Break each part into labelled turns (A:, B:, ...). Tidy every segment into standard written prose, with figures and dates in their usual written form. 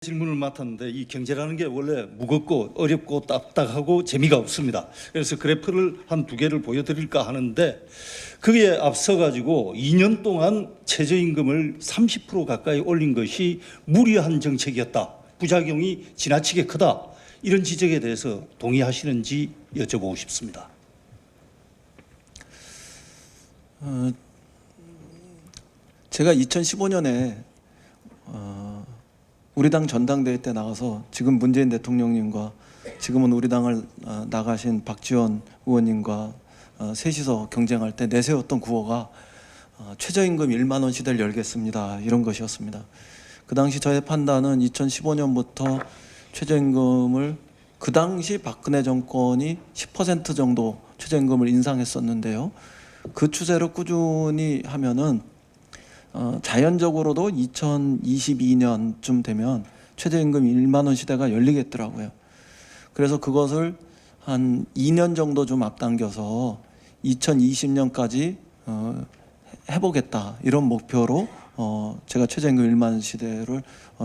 A: 질문을 맡았는데 이 경제라는 게 원래 무겁고 어렵고 딱딱하고 재미가 없습니다. 그래서 그래프를 한 두 개를 보여드릴까 하는데 그에 앞서 가지고 2년 동안 최저임금을 30% 가까이 올린 것이 무리한 정책이었다. 부작용이 지나치게 크다. 이런 지적에 대해서 동의하시는지 여쭤보고 싶습니다.
B: 제가 2015년에 우리 당 전당대회 때 나가서 지금 문재인 대통령님과 지금은 우리 당을 나가신 박지원 의원님과 셋이서 경쟁할 때 내세웠던 구호가 최저임금 1만 원 시대를 열겠습니다. 이런 것이었습니다. 그 당시 저의 판단은 2015년부터 최저임금을 그 당시 박근혜 정권이 10% 정도 최저임금을 인상했었는데요. 그 추세로 꾸준히 하면은 자연적으로도 2022년쯤 되면 최저임금 1만 원 시대가 열리겠더라고요. 그래서 그것을 한 2년 정도 좀 앞당겨서 2020년까지 해보겠다 이런 목표로 제가 최저임금 1만 원 시대를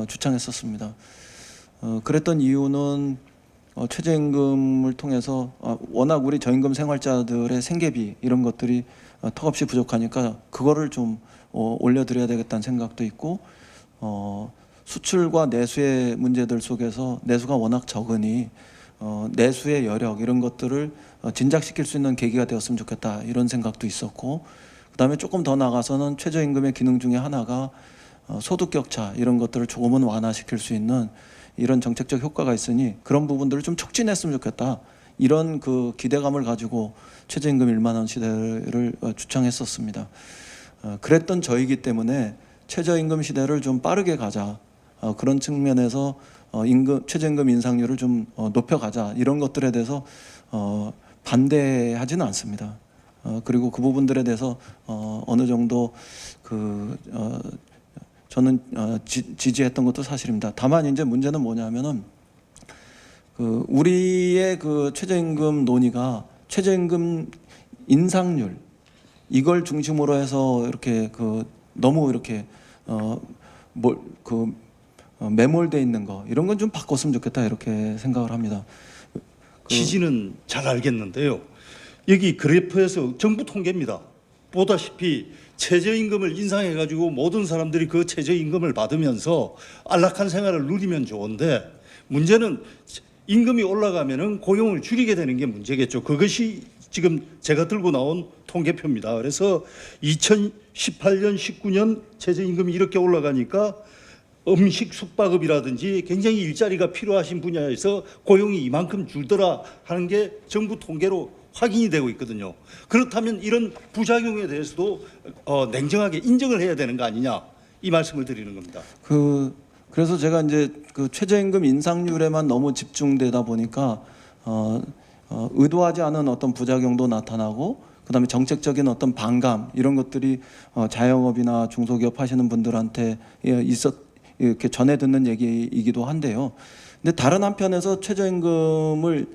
B: 주창했었습니다. 그랬던 이유는 최저임금을 통해서 워낙 우리 저임금 생활자들의 생계비 이런 것들이 턱없이 부족하니까 그거를 좀 올려드려야 되겠다는 생각도 있고 수출과 내수의 문제들 속에서 내수가 워낙 적으니 내수의 여력 이런 것들을 진작시킬 수 있는 계기가 되었으면 좋겠다 이런 생각도 있었고 그다음에 조금 더 나가서는 최저임금의 기능 중에 하나가 소득격차 이런 것들을 조금은 완화시킬 수 있는 이런 정책적 효과가 있으니 그런 부분들을 좀 촉진했으면 좋겠다 이런 그 기대감을 가지고 최저임금 1만 원 시대를 주창했었습니다. 그랬던 저이기 때문에 최저임금 시대를 좀 빠르게 가자 그런 측면에서 최저임금 인상률을 좀 높여가자 이런 것들에 대해서 반대하지는 않습니다. 그리고 그 부분들에 대해서 어느 정도 저는 지지했던 것도 사실입니다. 다만 이제 문제는 뭐냐면은 우리의 그 최저임금 논의가 최저임금 인상률 이걸 중심으로 해서 이렇게 너무 이렇게 매몰돼 있는 거 이런 건 좀 바꿨으면 좋겠다 이렇게 생각을 합니다.
A: 취지는 잘 알겠는데요. 여기 그래프에서 정부 통계입니다. 보다시피 최저임금을 인상해가지고 모든 사람들이 그 최저임금을 받으면서 안락한 생활을 누리면 좋은데 문제는 임금이 올라가면은 고용을 줄이게 되는 게 문제겠죠. 그것이 지금 제가 들고 나온 통계표입니다. 그래서 2018년, 19년 최저임금이 이렇게 올라가니까 음식 숙박업이라든지 굉장히 일자리가 필요하신 분야에서 고용이 이만큼 줄더라 하는 게 정부 통계로 확인이 되고 있거든요. 그렇다면 이런 부작용에 대해서도 냉정하게 인정을 해야 되는 거 아니냐 이 말씀을 드리는 겁니다.
B: 그래서 제가 이제 그 최저임금 인상률에만 너무 집중되다 보니까 의도하지 않은 어떤 부작용도 나타나고 그다음에 정책적인 어떤 반감 이런 것들이 자영업이나 중소기업 하시는 분들한테 이렇게 전해 듣는 얘기이기도 한데요. 근데 다른 한편에서 최저임금을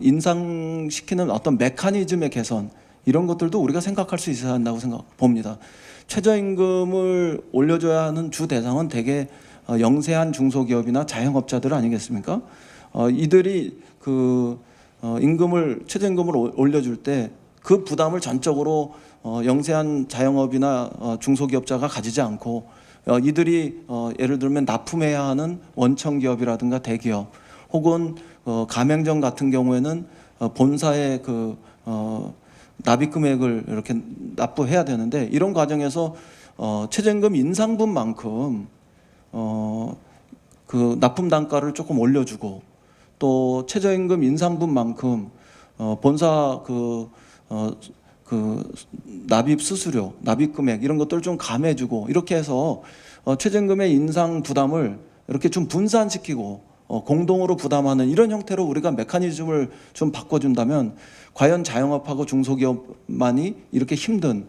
B: 인상시키는 어떤 메커니즘의 개선 이런 것들도 우리가 생각할 수 있어야 한다고 봅니다. 최저임금을 올려줘야 하는 주 대상은 대개 영세한 중소기업이나 자영업자들 아니겠습니까? 이들이 최저임금을 올려줄 때 그 부담을 전적으로 영세한 자영업이나 중소기업자가 가지지 않고 이들이 예를 들면 납품해야 하는 원청기업이라든가 대기업 혹은 가맹점 같은 경우에는 본사의 납입 금액을 이렇게 납부해야 되는데 이런 과정에서 최저임금 인상분만큼 납품 단가를 조금 올려주고 또 최저임금 인상분만큼 본사 납입 수수료, 납입 금액 이런 것들을 좀 감해주고 이렇게 해서 최저임금의 인상 부담을 이렇게 좀 분산시키고 공동으로 부담하는 이런 형태로 우리가 메커니즘을 좀 바꿔준다면 과연 자영업하고 중소기업만이 이렇게 힘든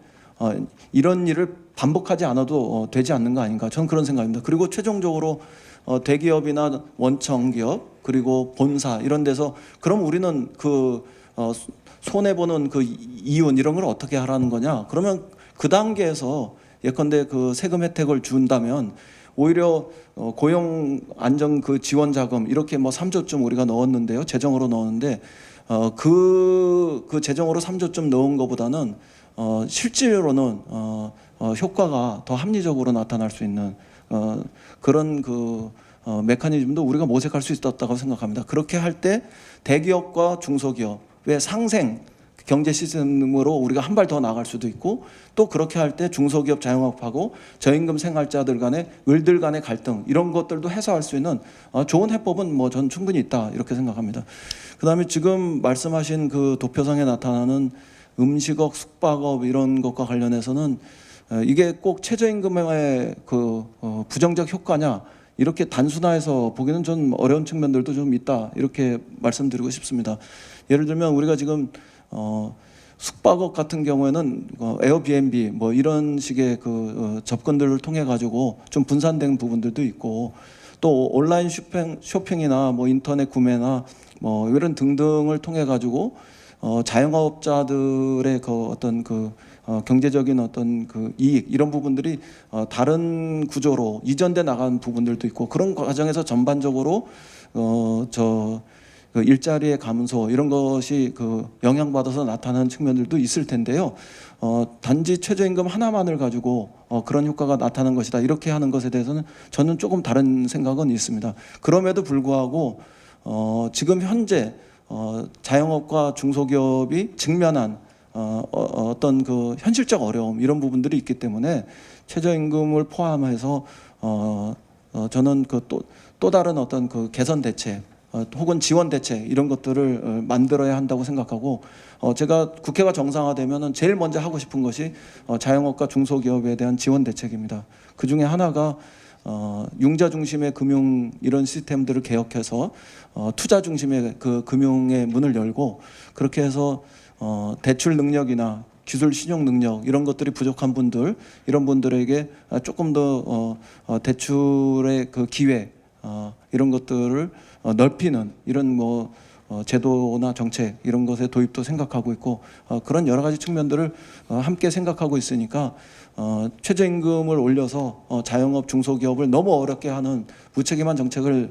B: 이런 일을 반복하지 않아도 되지 않는 거 아닌가 저는 그런 생각입니다. 그리고 최종적으로 대기업이나 원청기업 그리고 본사 이런 데서 그럼 우리는 손해보는 이윤 이런 걸 어떻게 하라는 거냐 그러면 그 단계에서 예컨대 세금 혜택을 준다면 오히려 고용 안정 그 지원 자금 이렇게 뭐 3조쯤 우리가 넣었는데요. 재정으로 넣었는데 그 재정으로 3조쯤 넣은 것보다는 실질로는 효과가 더 합리적으로 나타날 수 있는 그런 메커니즘도 우리가 모색할 수 있었다고 생각합니다. 그렇게 할 때 대기업과 중소기업의 상생 경제 시스템으로 우리가 한 발 더 나갈 수도 있고, 또 그렇게 할 때 중소기업 자영업하고 저임금 생활자들 간의 을들 간의 갈등 이런 것들도 해소할 수 있는 좋은 해법은 뭐 전 충분히 있다 이렇게 생각합니다. 그다음에 지금 말씀하신 그 도표상에 나타나는 음식업, 숙박업 이런 것과 관련해서는 이게 꼭 최저임금의 부정적 효과냐 이렇게 단순화해서 보기는 좀 어려운 측면들도 좀 있다 이렇게 말씀드리고 싶습니다. 예를 들면 우리가 지금 숙박업 같은 경우에는 에어비앤비 뭐 이런 식의 접근들을 통해 가지고 좀 분산된 부분들도 있고, 또 온라인 쇼핑이나 뭐 인터넷 구매나 뭐 이런 등등을 통해 가지고 자영업자들의 경제적인 이익 이런 부분들이 다른 구조로 이전돼 나간 부분들도 있고, 그런 과정에서 전반적으로 일자리의 감소 이런 것이 영향받아서 나타나는 측면들도 있을 텐데요. 단지 최저임금 하나만을 가지고 그런 효과가 나타나는 것이다 이렇게 하는 것에 대해서는 저는 조금 다른 생각은 있습니다. 그럼에도 불구하고 지금 현재 자영업과 중소기업이 직면한 어떤 현실적 어려움 이런 부분들이 있기 때문에 최저임금을 포함해서 저는 또 다른 어떤 개선 대책 혹은 지원 대책 이런 것들을 만들어야 한다고 생각하고, 제가 국회가 정상화되면은 제일 먼저 하고 싶은 것이 자영업과 중소기업에 대한 지원 대책입니다. 그 중에 하나가 융자 중심의 금융 이런 시스템들을 개혁해서 투자 중심의 금융의 문을 열고, 그렇게 해서 대출 능력이나 기술 신용 능력 이런 것들이 부족한 분들 이런 분들에게 조금 더 대출의 기회 이런 것들을 넓히는 이런 제도나 정책 이런 것의 도입도 생각하고 있고, 그런 여러 가지 측면들을 함께 생각하고 있으니까 최저임금을 올려서 자영업 중소기업을 너무 어렵게 하는 무책임한 정책을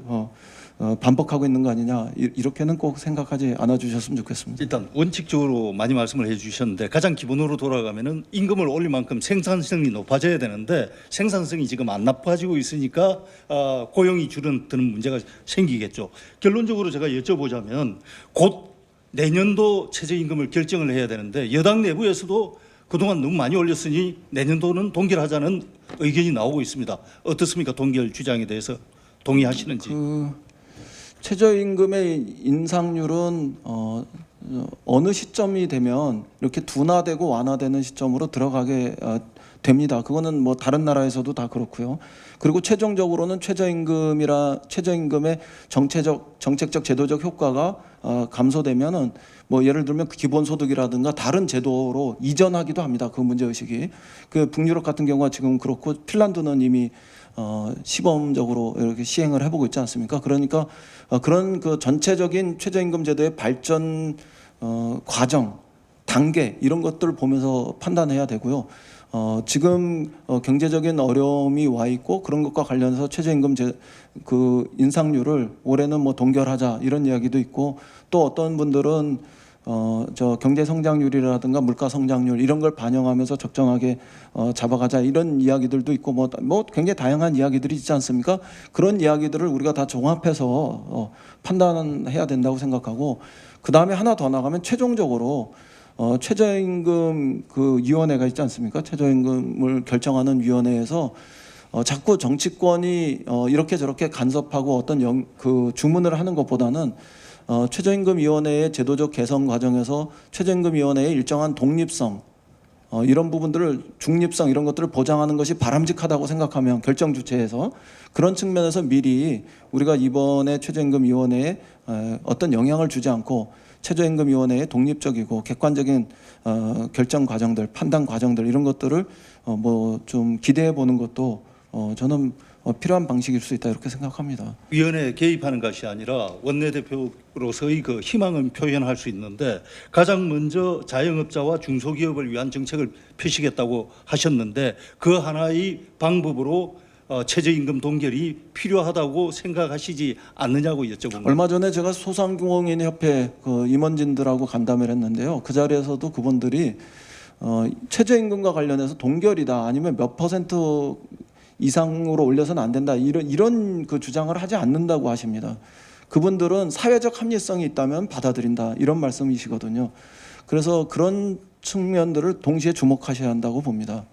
B: 반복하고 있는 거 아니냐 이렇게는 꼭 생각하지 않아 주셨으면 좋겠습니다.
A: 일단 원칙적으로 많이 말씀을 해주셨는데, 가장 기본으로 돌아가면은 임금을 올릴 만큼 생산성이 높아져야 되는데 생산성이 지금 안 나빠지고 있으니까 고용이 줄어드는 문제가 생기겠죠. 결론적으로 제가 여쭤보자면 곧 내년도 최저임금을 결정을 해야 되는데, 여당 내부에서도 그동안 너무 많이 올렸으니 내년도는 동결하자는 의견이 나오고 있습니다. 어떻습니까? 동결 주장에 대해서 동의하시는지?
B: 최저임금의 인상률은 어느 시점이 되면 이렇게 둔화되고 완화되는 시점으로 들어가게 됩니다. 그거는 뭐 다른 나라에서도 다 그렇고요. 그리고 최종적으로는 최저임금의 정책적 제도적 효과가 감소되면은 뭐 예를 들면 기본소득이라든가 다른 제도로 이전하기도 합니다. 그 문제의식이. 북유럽 같은 경우가 지금 그렇고, 핀란드는 이미 시범적으로 이렇게 시행을 해보고 있지 않습니까? 그러니까 그런 전체적인 최저임금 제도의 발전 과정, 단계 이런 것들을 보면서 판단해야 되고요. 지금 경제적인 어려움이 와 있고 그런 것과 관련해서 최저임금 인상률을 올해는 뭐 동결하자 이런 이야기도 있고, 또 어떤 분들은 경제 성장률이라든가 물가 성장률 이런 걸 반영하면서 적정하게 잡아가자 이런 이야기들도 있고 뭐 굉장히 다양한 이야기들이 있지 않습니까? 그런 이야기들을 우리가 다 종합해서 판단해야 된다고 생각하고, 그 다음에 하나 더 나가면 최종적으로 최저임금 위원회가 있지 않습니까? 최저임금을 결정하는 위원회에서 자꾸 정치권이 이렇게 저렇게 간섭하고 어떤 주문을 하는 것보다는 최저임금위원회의 제도적 개선 과정에서 최저임금위원회의 일정한 독립성 이런 부분들을 중립성 이런 것들을 보장하는 것이 바람직하다고 생각하면 결정 주체에서 그런 측면에서 미리 우리가 이번에 최저임금위원회에 어떤 영향을 주지 않고 최저임금위원회의 독립적이고 객관적인 결정 과정들, 판단 과정들 이런 것들을 뭐 좀 기대해 보는 것도 저는 필요한 방식일 수 있다 이렇게 생각합니다.
A: 위원회에 개입하는 것이 아니라 원내대표로서의 희망은 표현할 수 있는데, 가장 먼저 자영업자와 중소기업을 위한 정책을 펴시겠다고 하셨는데 그 하나의 방법으로 최저임금 동결이 필요하다고 생각하시지 않느냐고 여쭤봅니다.
B: 얼마 전에 제가 소상공인협회 그 임원진들하고 간담회를 했는데요. 그 자리에서도 그분들이 최저임금과 관련해서 동결이다 아니면 몇 퍼센트 이상으로 올려서는 안 된다 이런 그 주장을 하지 않는다고 하십니다. 그분들은 사회적 합리성이 있다면 받아들인다 이런 말씀이시거든요. 그래서 그런 측면들을 동시에 주목하셔야 한다고 봅니다.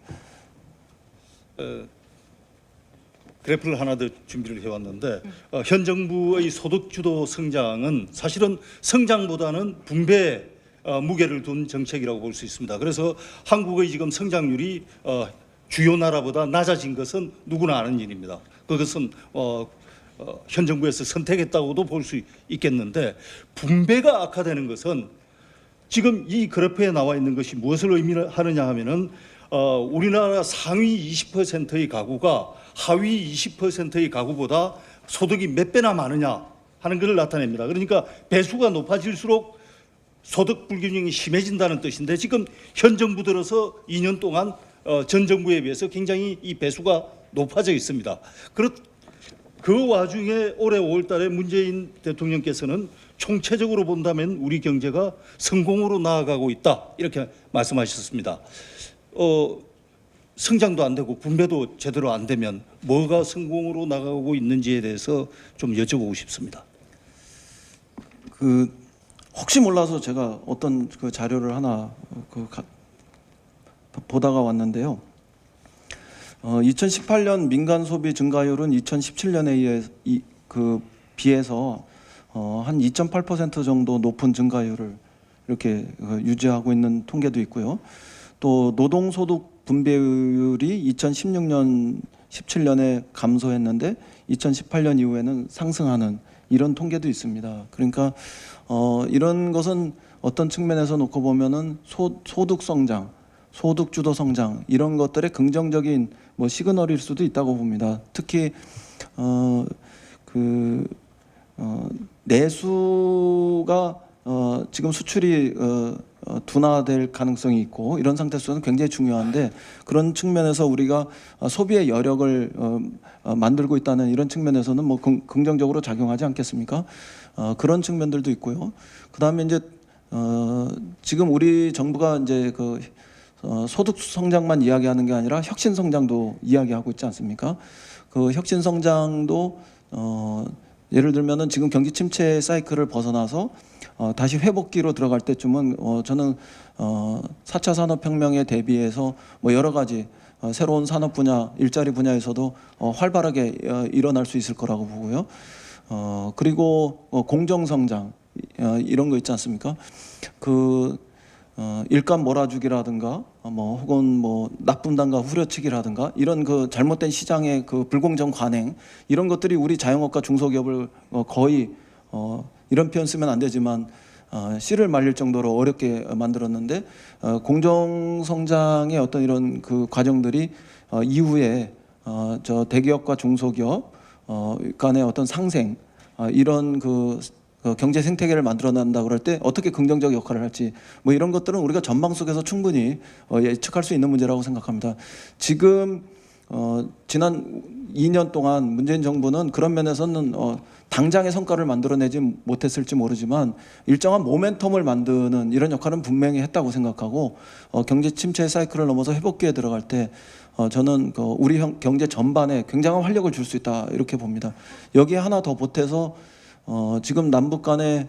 A: 그래프를 하나 더 준비를 해왔는데 현 정부의 소득 주도 성장은 사실은 성장보다는 분배 무게를 둔 정책이라고 볼 수 있습니다. 그래서 한국의 지금 성장률이 주요 나라보다 낮아진 것은 누구나 아는 일입니다. 그것은 현 정부에서 선택했다고도 볼 수 있겠는데 분배가 악화되는 것은 지금 이 그래프에 나와 있는 것이 무엇을 의미하느냐 하면은 우리나라 상위 20%의 가구가 하위 20%의 가구보다 소득이 몇 배나 많으냐 하는 것을 나타냅니다. 그러니까 배수가 높아질수록 소득 불균형이 심해진다는 뜻인데 지금 현 정부 들어서 2년 동안 전 정부에 비해서 굉장히 이 배수가 높아져 있습니다. 그 와중에 올해 5월 달에 문재인 대통령께서는 총체적으로 본다면 우리 경제가 성공으로 나아가고 있다 이렇게 말씀하셨습니다. 성장도 안 되고 분배도 제대로 안 되면 뭐가 성공으로 나가고 있는지에 대해서 좀 여쭤보고 싶습니다.
B: 혹시 몰라서 제가 어떤 그 자료를 하나 보다가 왔는데요. 2018년 민간 소비 증가율은 2017년에 비해서 한 2.8% 정도 높은 증가율을 이렇게 유지하고 있는 통계도 있고요. 또 노동소득 분배율이 2016년, 17년에 감소했는데 2018년 이후에는 상승하는 이런 통계도 있습니다. 그러니까 이런 것은 어떤 측면에서 놓고 보면은 소득 성장, 소득 주도 성장 이런 것들의 긍정적인 시그널일 수도 있다고 봅니다. 특히 내수가 지금 수출이 둔화될 가능성이 있고 이런 상태에서는 굉장히 중요한데 그런 측면에서 우리가 소비의 여력을 만들고 있다는 이런 측면에서는 긍정적으로 작용하지 않겠습니까? 그런 측면들도 있고요. 그다음에 이제 지금 우리 정부가 이제 소득 성장만 이야기하는 게 아니라 혁신 성장도 이야기하고 있지 않습니까? 그 혁신 성장도 예를 들면은 지금 경기 침체 사이클을 벗어나서 다시 회복기로 들어갈 때쯤은 저는 4차 산업혁명에 대비해서 여러 가지 새로운 산업 분야, 일자리 분야에서도 활발하게 일어날 수 있을 거라고 보고요. 그리고 공정 성장 이런 거 있지 않습니까? 일감 몰아주기라든가 혹은 나쁜 단가 후려치기라든가 이런 잘못된 시장의 불공정 관행 이런 것들이 우리 자영업과 중소기업을 거의 이런 표현 쓰면 안 되지만 씨를 말릴 정도로 어렵게 만들었는데 공정 성장의 어떤 이런 과정들이 이후에 저 대기업과 중소기업 간의 어떤 상생 이런 경제 생태계를 만들어낸다 그럴 때 어떻게 긍정적 역할을 할지 이런 것들은 우리가 전망 속에서 충분히 예측할 수 있는 문제라고 생각합니다. 지금 지난 2년 동안 문재인 정부는 그런 면에서는 당장의 성과를 만들어내지 못했을지 모르지만 일정한 모멘텀을 만드는 이런 역할은 분명히 했다고 생각하고 경제 침체 사이클을 넘어서 회복기에 들어갈 때 저는 우리 경제 전반에 굉장한 활력을 줄 수 있다 이렇게 봅니다. 여기에 하나 더 보태서 지금 남북 간의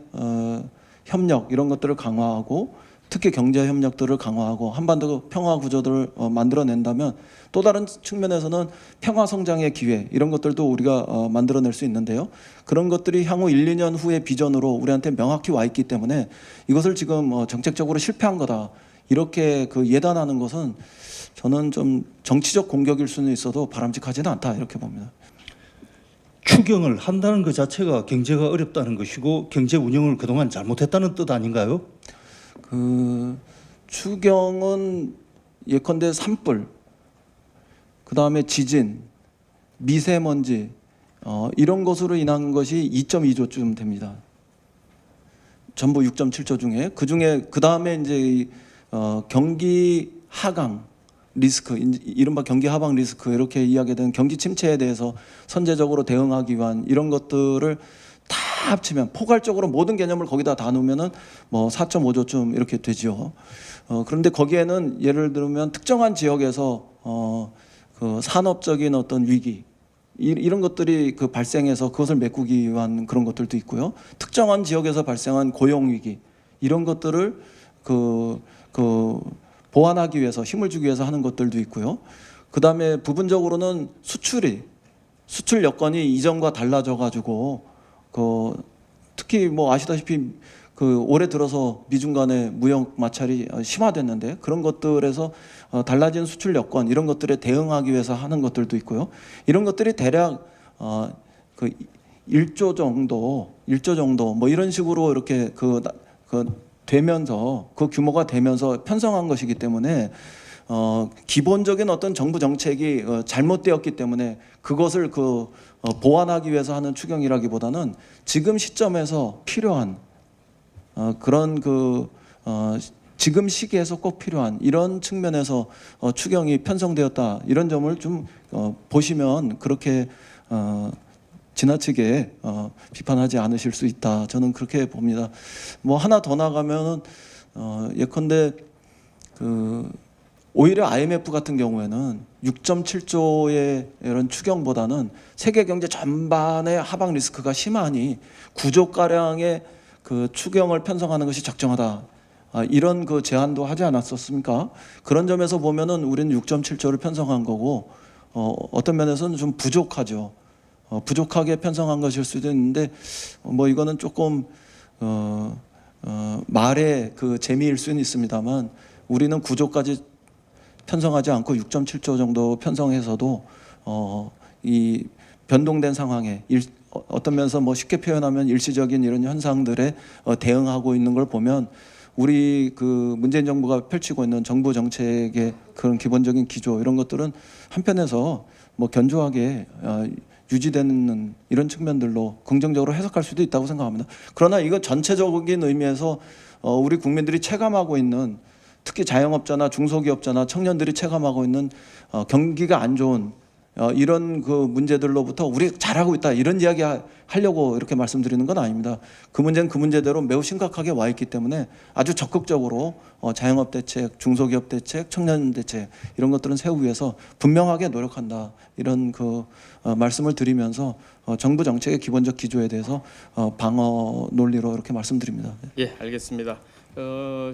B: 협력 이런 것들을 강화하고 특히 경제 협력들을 강화하고 한반도 평화 구조들을 만들어낸다면 또 다른 측면에서는 평화 성장의 기회 이런 것들도 우리가 만들어낼 수 있는데요. 그런 것들이 향후 1, 2년 후의 비전으로 우리한테 명확히 와 있기 때문에 이것을 지금 정책적으로 실패한 거다 이렇게 예단하는 것은 저는 좀 정치적 공격일 수는 있어도 바람직하지는 않다 이렇게 봅니다.
A: 추경을 한다는 것 자체가 경제가 어렵다는 것이고 경제 운영을 그동안 잘못했다는 뜻 아닌가요?
B: 추경은 예컨대 산불, 그 다음에 지진, 미세먼지 이런 것으로 인한 것이 2.2조쯤 됩니다. 전부 6.7조 중에 그 다음에 이제 경기 하강 리스크, 이른바 경기 하방 리스크 이렇게 이야기되는 경기 침체에 대해서 선제적으로 대응하기 위한 이런 것들을 다 합치면 포괄적으로 모든 개념을 거기다 다 놓으면은 뭐 4.5조쯤 이렇게 되죠. 그런데 거기에는 예를 들면 특정한 지역에서 그 산업적인 어떤 위기 이런 것들이 그 발생해서 그것을 메꾸기 위한 그런 것들도 있고요. 특정한 지역에서 발생한 고용 위기 이런 것들을 그 보완하기 위해서 힘을 주기 위해서 하는 것들도 있고요. 그다음에 부분적으로는 수출 여건이 이전과 달라져 가지고 특히 뭐 아시다시피 그 올해 들어서 미중 간의 무역 마찰이 심화됐는데 그런 것들에서 달라진 수출 여건 이런 것들에 대응하기 위해서 하는 것들도 있고요. 이런 것들이 대략 그 1조 정도 뭐 이런 식으로 이렇게 되면서 그 규모가 되면서 편성한 것이기 때문에 기본적인 어떤 정부 정책이 잘못되었기 때문에 그것을 보완하기 위해서 하는 추경이라기보다는 지금 시점에서 필요한 그런 지금 시기에서 꼭 필요한 이런 측면에서 추경이 편성되었다 이런 점을 좀 보시면 그렇게 지나치게 비판하지 않으실 수 있다. 저는 그렇게 봅니다. 뭐 하나 더 나가면은 예컨대 오히려 IMF 같은 경우에는 6.7조의 이런 추경보다는 세계 경제 전반의 하방 리스크가 심하니 9조 가량의 그 추경을 편성하는 것이 적정하다. 이런 그 제안도 하지 않았었습니까? 그런 점에서 보면은 우리는 6.7조를 편성한 거고 어떤 면에서는 좀 부족하죠. 부족하게 편성한 것일 수도 있는데 뭐 이거는 조금 말의 그 재미일 수는 있습니다만 우리는 9조까지 편성하지 않고 6.7조 정도 편성해서도 이 변동된 상황에 어떤 면에서 뭐 쉽게 표현하면 일시적인 이런 현상들에 대응하고 있는 걸 보면 우리 그 문재인 정부가 펼치고 있는 정부 정책의 그런 기본적인 기조 이런 것들은 한편에서 뭐 견조하게 유지되는 이런 측면들로 긍정적으로 해석할 수도 있다고 생각합니다. 그러나 이거 전체적인 의미에서 우리 국민들이 체감하고 있는 특히 자영업자나 중소기업자나 청년들이 체감하고 있는 경기가 안 좋은 이런 그 문제들로부터 우리 잘하고 있다 이런 이야기 하려고 이렇게 말씀드리는 건 아닙니다. 그 문제는 그 문제대로 매우 심각하게 와 있기 때문에 아주 적극적으로 자영업 대책, 중소기업 대책, 청년 대책 이런 것들은 세우기 위해서 분명하게 노력한다 이런 그 말씀을 드리면서 정부 정책의 기본적 기조에 대해서 방어 논리로 이렇게 말씀드립니다.
C: 예, 알겠습니다.